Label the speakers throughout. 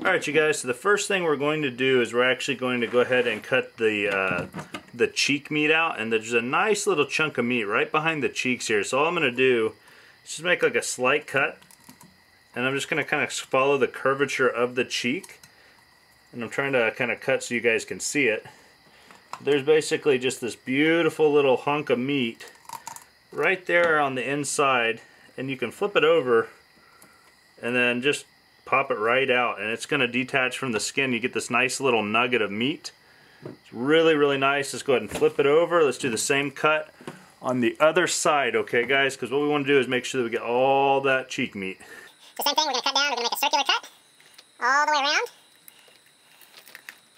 Speaker 1: Alright you guys, so the first thing we're going to do is we're actually going to go ahead and cut the cheek meat out, and there's a nice little chunk of meat right behind the cheeks here. So all I'm going to do is just make like a slight cut, and I'm just going to kind of follow the curvature of the cheek, and I'm trying to kind of cut so you guys can see it. There's basically just this beautiful little hunk of meat right there on the inside, and you can flip it over and then just pop it right out, and it's going to detach from the skin. You get this nice little nugget of meat. It's really, really nice. Let's go ahead and flip it over. Let's do the same cut on the other side, okay guys? Because what we want to do is make sure that we get all that cheek meat.
Speaker 2: The same thing, we're going to cut down. We're going to make a circular cut all the way around.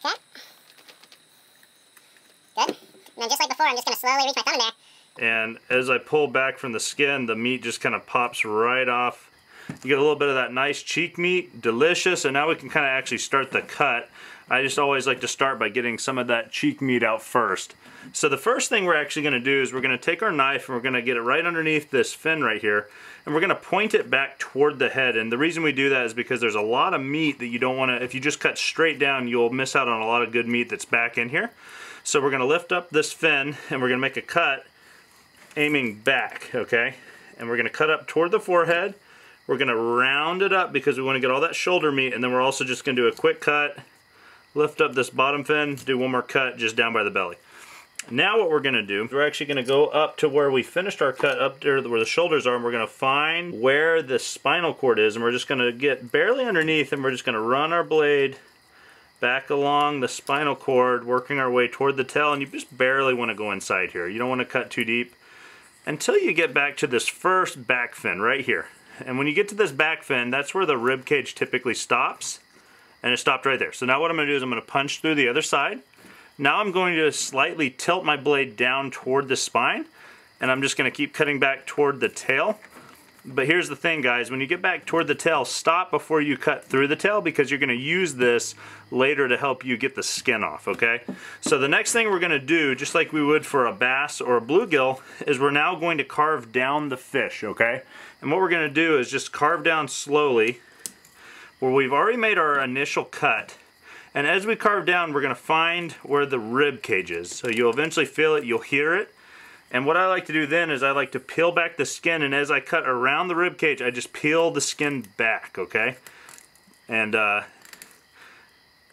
Speaker 2: Okay. Good. And then just like before, I'm just going to slowly reach my thumb in there.
Speaker 1: And as I pull back from the skin, the meat just kind of pops right off. You get a little bit of that nice cheek meat, delicious, and now we can kind of actually start the cut. I just always like to start by getting some of that cheek meat out first. So the first thing we're actually going to do is we're going to take our knife and we're going to get it right underneath this fin right here, and we're going to point it back toward the head. And the reason we do that is because there's a lot of meat that you don't want to, if you just cut straight down, you'll miss out on a lot of good meat that's back in here. So we're going to lift up this fin and we're going to make a cut aiming back, okay? And we're going to cut up toward the forehead. We're going to round it up because we want to get all that shoulder meat, and then we're also just going to do a quick cut, lift up this bottom fin, do one more cut just down by the belly. Now what we're going to do, we're actually going to go up to where we finished our cut, up there where the shoulders are, and we're going to find where the spinal cord is, and we're just going to get barely underneath, and we're just going to run our blade back along the spinal cord, working our way toward the tail, and you just barely want to go inside here. You don't want to cut too deep until you get back to this first back fin right here. And when you get to this back fin, that's where the rib cage typically stops, and it stopped right there. So now what I'm going to do is I'm going to punch through the other side. Now I'm going to slightly tilt my blade down toward the spine, and I'm just going to keep cutting back toward the tail. But here's the thing guys, when you get back toward the tail, stop before you cut through the tail, because you're going to use this later to help you get the skin off, okay? So the next thing we're going to do, just like we would for a bass or a bluegill, is we're now going to carve down the fish, okay? And what we're going to do is just carve down slowly where we've already made our initial cut. And as we carve down, we're going to find where the rib cage is. So you'll eventually feel it, you'll hear it. And what I like to do then is I like to peel back the skin, and as I cut around the rib cage, I just peel the skin back, okay? And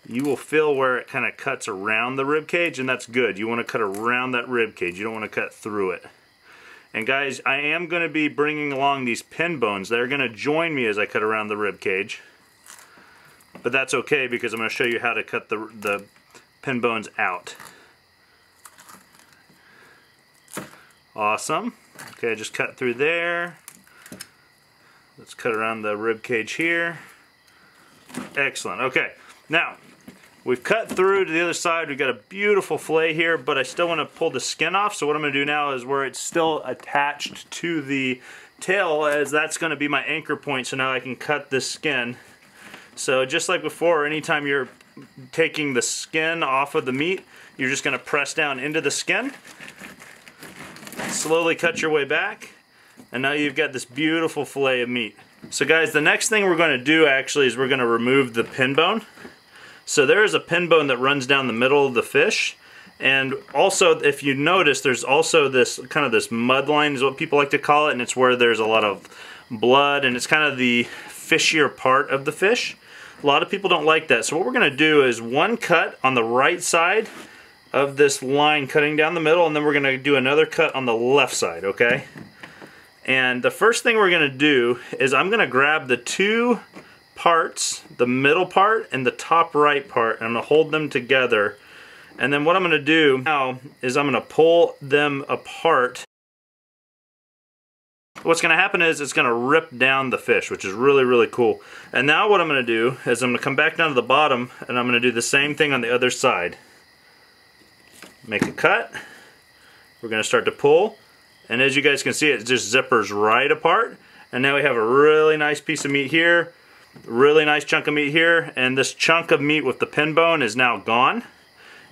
Speaker 1: you will feel where it kind of cuts around the rib cage, and that's good. You want to cut around that rib cage. You don't want to cut through it. And guys, I am going to be bringing along these pin bones. They're going to join me as I cut around the rib cage. But that's okay, because I'm going to show you how to cut the pin bones out. Awesome. Okay, just cut through there. Let's cut around the rib cage here. Excellent. Okay, now we've cut through to the other side. We've got a beautiful fillet here, but I still want to pull the skin off. So what I'm going to do now is where it's still attached to the tail, as that's going to be my anchor point. So now I can cut this skin. So just like before, anytime you're taking the skin off of the meat, you're just going to press down into the skin. Slowly cut your way back, and now you've got this beautiful fillet of meat. So guys, the next thing we're going to do actually is we're going to remove the pin bone. So there is a pin bone that runs down the middle of the fish, and also if you notice, there's also this kind of this mud line is what people like to call it, and it's where there's a lot of blood, and it's kind of the fishier part of the fish. A lot of people don't like that. So what we're going to do is one cut on the right side of this line cutting down the middle, and then we're going to do another cut on the left side, okay? And the first thing we're going to do is I'm going to grab the two parts, the middle part and the top right part, and I'm going to hold them together. And then what I'm going to do now is I'm going to pull them apart. What's going to happen is it's going to rip down the fish, which is really, really cool. And now what I'm going to do is I'm going to come back down to the bottom, and I'm going to do the same thing on the other side. Make a cut. We're going to start to pull, and as you guys can see, it just zippers right apart, and now we have a really nice piece of meat here, really nice chunk of meat here, and this chunk of meat with the pin bone is now gone,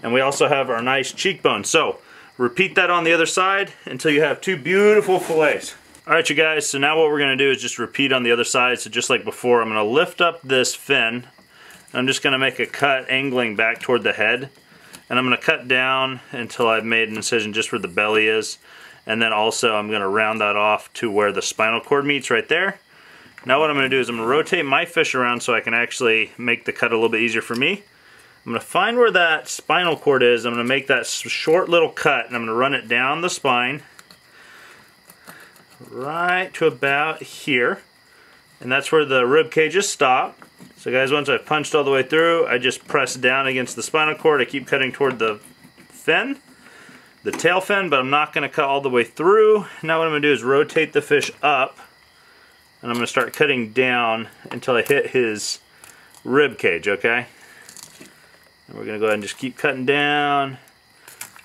Speaker 1: and we also have our nice cheekbone. So repeat that on the other side until you have two beautiful fillets. Alright you guys, so now what we're going to do is just repeat on the other side. So just like before, I'm going to lift up this fin, I'm just going to make a cut angling back toward the head. And I'm going to cut down until I've made an incision just where the belly is. And then also I'm going to round that off to where the spinal cord meets right there. Now what I'm going to do is I'm going to rotate my fish around so I can actually make the cut a little bit easier for me. I'm going to find where that spinal cord is. I'm going to make that short little cut and I'm going to run it down the spine right to about here. And that's where the rib cages stop. So guys, once I've punched all the way through, I just press down against the spinal cord. I keep cutting toward the fin, the tail fin, but I'm not going to cut all the way through. Now what I'm going to do is rotate the fish up, and I'm going to start cutting down until I hit his rib cage, okay? And we're going to go ahead and just keep cutting down,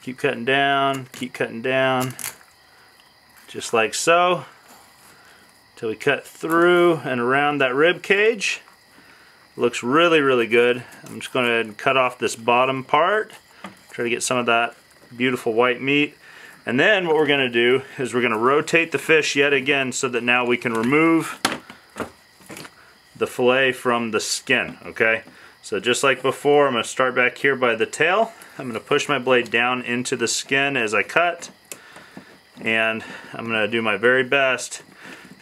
Speaker 1: keep cutting down, keep cutting down, just like so, until we cut through and around that rib cage. Looks really, really good. I'm just going to cut off this bottom part, try to get some of that beautiful white meat. And then what we're going to do is we're going to rotate the fish yet again so that now we can remove the fillet from the skin, okay? So just like before, I'm going to start back here by the tail. I'm going to push my blade down into the skin as I cut. And I'm going to do my very best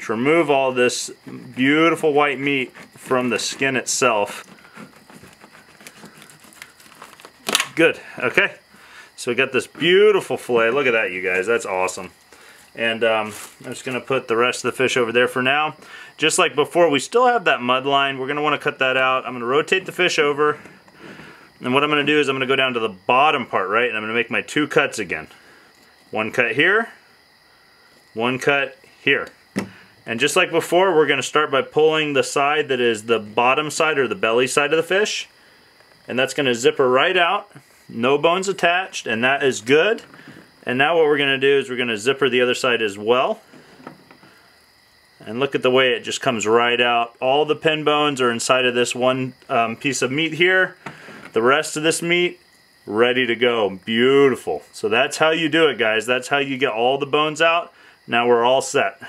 Speaker 1: to remove all this beautiful white meat from the skin itself. Good, okay. So we got this beautiful fillet. Look at that, you guys, that's awesome. And I'm just gonna put the rest of the fish over there for now. Just like before, we still have that mud line. We're gonna wanna cut that out. I'm gonna rotate the fish over. And what I'm gonna do is I'm gonna go down to the bottom part, right? And I'm gonna make my 2 cuts again. 1 cut here, 1 cut here. And just like before, we're going to start by pulling the side that is the bottom side or the belly side of the fish. And that's going to zipper right out. No bones attached, and that is good. And now what we're going to do is we're going to zipper the other side as well. And look at the way it just comes right out. All the pin bones are inside of this one piece of meat here. The rest of this meat, ready to go. Beautiful. So that's how you do it, guys. That's how you get all the bones out. Now we're all set.